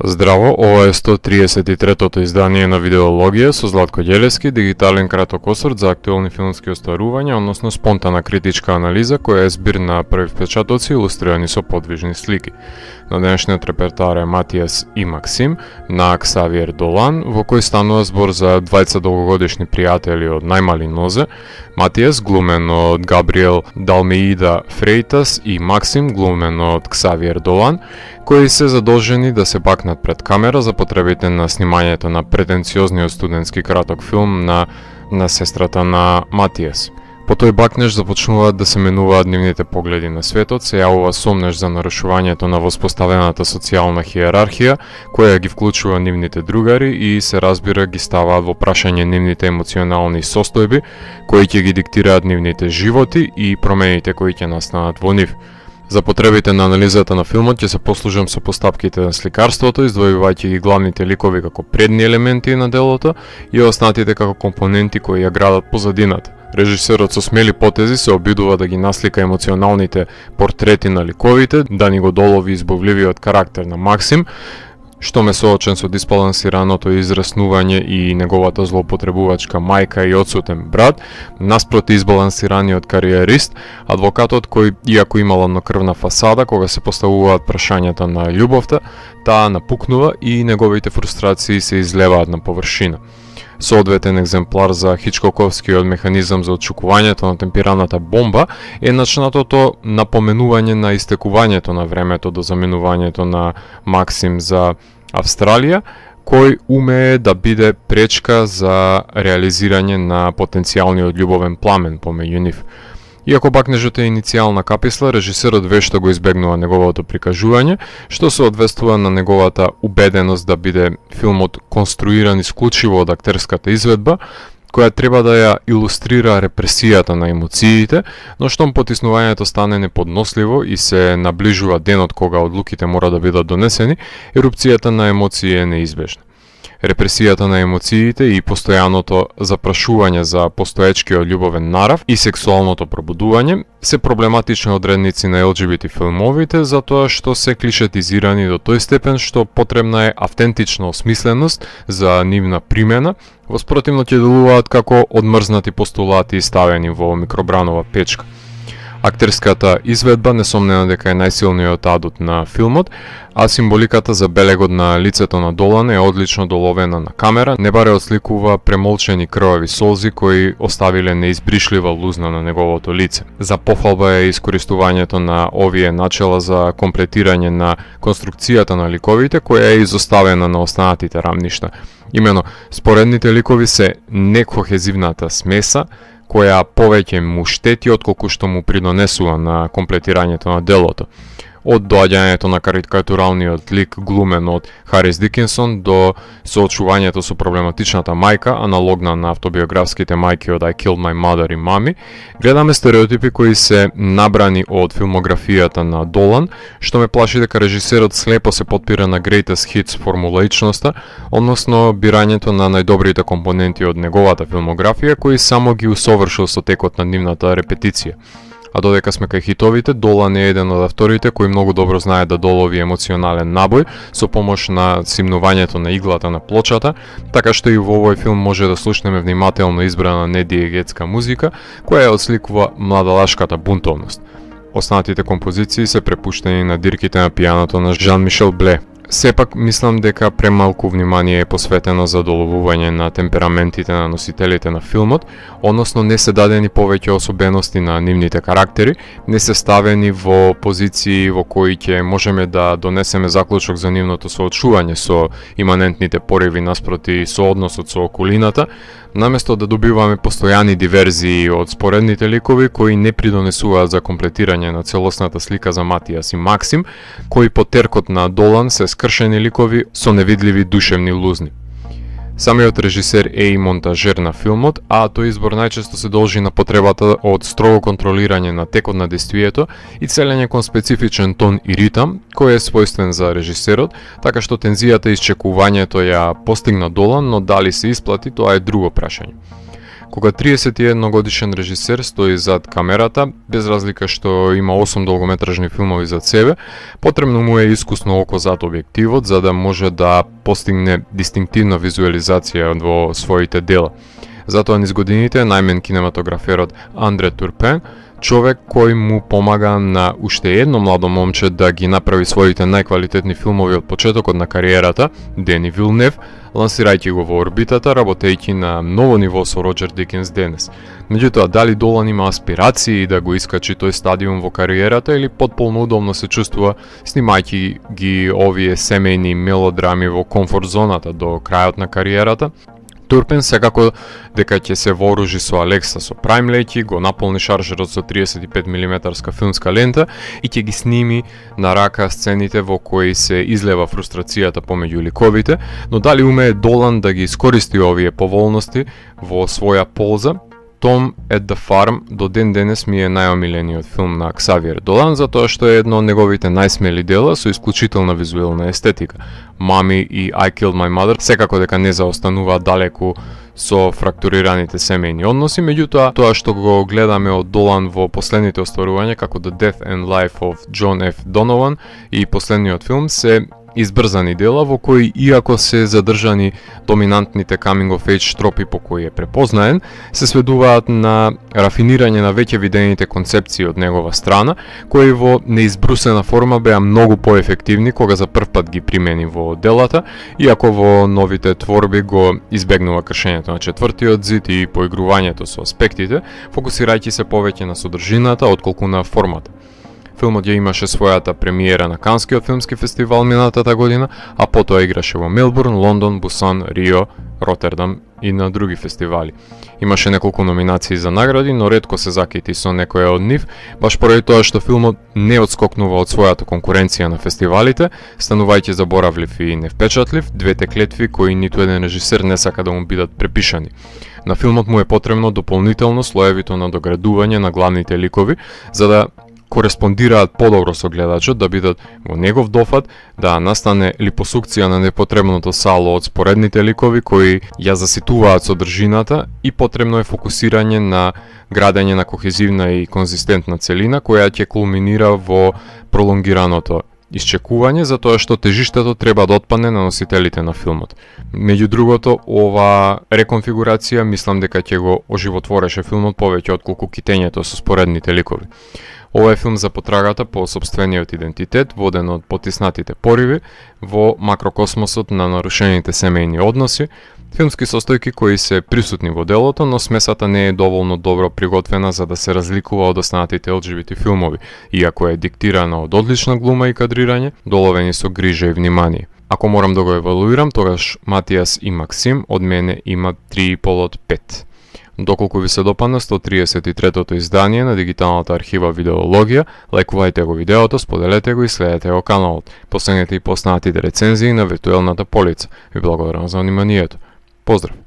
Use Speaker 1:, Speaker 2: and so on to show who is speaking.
Speaker 1: Здраво, ова е 133-тото издание на Видеологија со Златко Ѓелевски, дигитален краток осврт за актуелни филмски остварувања, односно спонтана критичка анализа која е збир на први впечатоци илустрирани со подвижни слики. На денешниот репертоар е Матијас и Максим на Ксавиер Долан, во кој станува збор за двајца долгогодишни пријатели од најмали нозе. Матијас, глумен од Габриел Далмеида Фрейтас, и Максим, глумен од Ксавиер Долан, кои се задолжени да се бакнат пред камера за потребите на снимањето на претенциозниот студентски краток филм на сестрата на Матијас. По тој бакнеж започнуваат да се менуваат нивните погледи на светот, се јавува сомнеж за нарушувањето на воспоставената социјална хиерархија, која ги вклучува нивните другари и се разбира ги ставаат во прашање нивните емоционални состојби, кои ќе ги диктираат нивните животи и промените кои ќе настанат во нив. За потребите на анализата на филмот ќе се послужам со постапките на сликарството, издвојувајќи ги главните ликови како предни елементи на делото и останатите како компоненти кои ја градат позадината. Режисерот со смели потези се обидува да ги наслика емоционалните портрети на ликовите, да ни го долови избавливиот карактер на Максим, што ме соочен со дисбалансираното израснување и неговата злоупотребувачка мајка и отсутен брат, наспроти избалансираниот кариерист, адвокатот кој, иако има ладнокрвна фасада, кога се поставуваат прашањата на љубовта, таа напукнува и неговите фрустрации се излеваат на површина. Соодветен екземплар за хичкоковскиот механизам за отшукувањето на темпираната бомба е начинатото напоменување на истекувањето на времето до заменувањето на Максим за Австралија, кој умее да биде пречка за реализирање на потенцијалниот љубовен пламен помеѓу нив. Иако бакнежот е иницијална каписла, режисерот вешто го избегнува неговото прикажување, што се одвестува на неговата убеденост да биде филмот конструиран исклучиво од актерската изведба, која треба да ја илустрира репресијата на емоциите, но штом потиснувањето стане неподносливо и се наближува денот кога одлуките мора да бидат донесени, ерупцијата на емоции е неизбежна. Репресијата на емоциите и постојаното запрашување за постоечкиот љубовен нарав и сексуалното пробудување се проблематични одредници на ЛГБТ филмовите, затоа што се клишетизирани до тој степен што потребна е автентична осмисленост за нивна примена, воспротивно ќе делуваат како одмрзнати постулати ставени во микробранова печка. Актерската изведба несомнено дека е најсилниот адут на филмот, а символиката за белегот на лицето на Долан е одлично доловена на камера, не баре осликува премолчени крвави солзи кои оставиле неизбришлива лузна на неговото лице. За пофалба е искористувањето на овие начела за комплетирање на конструкцијата на ликовите, која е изоставена на останатите рамништа. Имено, споредните ликови се некохезивната смеса, која повеќе му штети отколку што му придонесува на комплетирањето на делото. Од доаѓањето на карикатуралниот лик глумен од Харис Дикинсон до соочувањето со проблематичната мајка, аналогна на автобиографските мајки од I Killed My Mother и Мами, гледаме стереотипи кои се набрани од филмографијата на Долан, што ме плаши дека режисерот слепо се потпира на greatest hits формулаичноста, односно бирањето на најдобрите компоненти од неговата филмографија, кои само ги усовршил со текот на нивната репетиција. А додека сме кај хитовите, Долан е еден од авторите кој многу добро знае да долови емоционален набој со помош на симнувањето на иглата на плочата, така што и во овој филм може да слушнеме внимателно избрана недиегетска музика, која ја отсликува младалашката бунтовност. Останатите композиции се препуштени на дирките на пијаното на Жан-Мишел Бле. Сепак, мислам дека премалку внимание е посветено за доловување на темпераментите на носителите на филмот, односно не се дадени повеќе особености на нивните карактери, не се ставени во позиции во кои ќе можеме да донесеме заклучок за нивното соочување со иманентните пориви наспроти соодносот со околината, наместо да добиваме постојани диверзии од споредните ликови кои не придонесуваат за комплетирање на целосната слика за Матијас и Максим, кои по теркот на Долан се скршени ликови со невидливи душевни лузни. Самиот режисер е и монтажер на филмот, а тој избор најчесто се должи на потребата од строго контролирање на текот на действието и целење кон специфичен тон и ритам, кој е својствен за режисерот, така што тензијата и исчекувањето ја постигна Долан, но дали се исплати, тоа е друго прашање. Кога 31 годишен режисер стои зад камерата, без разлика што има 8 долгометражни филмови зад себе, потребно му е искусно око зад објективот за да може да постигне дистинктивна визуализација во своите дела. Затоа низ годините најмен кинематограферот Андре Турпен, човек кој му помага на уште едно младо момче да ги направи своите најквалитетни филмови од почетокот на кариерата, Дени Вилнев, лансирајќи го во орбитата, работејќи на ново ниво со Роџер Дикинс денес. Меѓутоа, дали Долан има аспирации да го искачи тој стадиум во кариерата или потполно удобно се чувствува снимајќи ги овие семејни мелодрами во комфорт зоната до крајот на кариерата? Турпен секако дека ќе се вооружи со Алекса со Prime леќи, го наполни шаржерот со 35 мм филмска лента и ќе ги сними на рака сцените во кои се излева фрустрацијата помеѓу ликовите, но дали умее Долан да ги искористи овие поволности во своја полза? Tom at the Farm до ден денес ми е најомилениот филм на Ксавиер Долан, затоа што е едно од неговите најсмели дела со исклучителна визуелна естетика. Мами и I Killed My Mother секако дека не заостануваат далеку со фрактурираните семејни односи, меѓутоа тоа што го гледаме од Долан во последните остварувања како The Death and Life of John F. Donovan и последниот филм се избрзани дела во кои, иако се задржани доминантните coming of age тропи по кои е препознаен, се сведуваат на рафинирање на веќе видените концепции од негова страна, кои во неизбрусена форма беа многу поефективни кога за прв пат ги примени во делата, иако во новите творби го избегнува кршењето на четвртиот зид и поигрувањето со аспектите, фокусирајќи се повеќе на содржината отколку на формата. Филмот ја имаше својата премиера на Канскиот филмски фестивал минатата година, а потоа играше во Мелбурн, Лондон, Бусан, Рио, Ротердам и на други фестивали. Имаше неколку номинации за награди, но ретко се закити со некоја од нив, баш поради тоа што филмот не одскокнува од својата конкуренција на фестивалите, станувајќи заборавлив и невпечатлив, двете клетви кои ниту еден режисер не сака да му бидат препишани. На филмот му е потребно дополнително слоевито надоградување на главните ликови, за да кореспондираат подобро со гледачот, да бидат во негов дофат, да настане липосукција на непотребното сало од споредните ликови кои ја заситуваат содржината и потребно е фокусирање на градење на кохезивна и конзистентна целина која ќе кулминира во пролонгираното исчекување, затоа што тежиштето треба да отпадне на носителите на филмот. Меѓу другото, ова реконфигурација мислам дека ќе го оживотвореше филмот повеќе отколку китењето со споредните ликови. Ова е филм за потрагата по сопствениот идентитет, воден од потиснатите пориви во макрокосмосот на нарушените семејни односи, филмски состојки кои се присутни во делото, но смесата не е доволно добро приготвена за да се разликува од останатите LGBT филмови, иако е диктирана од одлична глума и кадрирање, доловени со грижа и внимание. Ако морам да го евалуирам, тогаш Матијас и Максим од мене има 3,5 од 5. Доколку ви се допадна 133-тото издание на дигиталната архива Видеологија, лајкувајте го видеото, споделете го и следете го каналот. Последнете и поснатите рецензии на виртуелната полица. Ви благодарам за вниманието. Поздрав!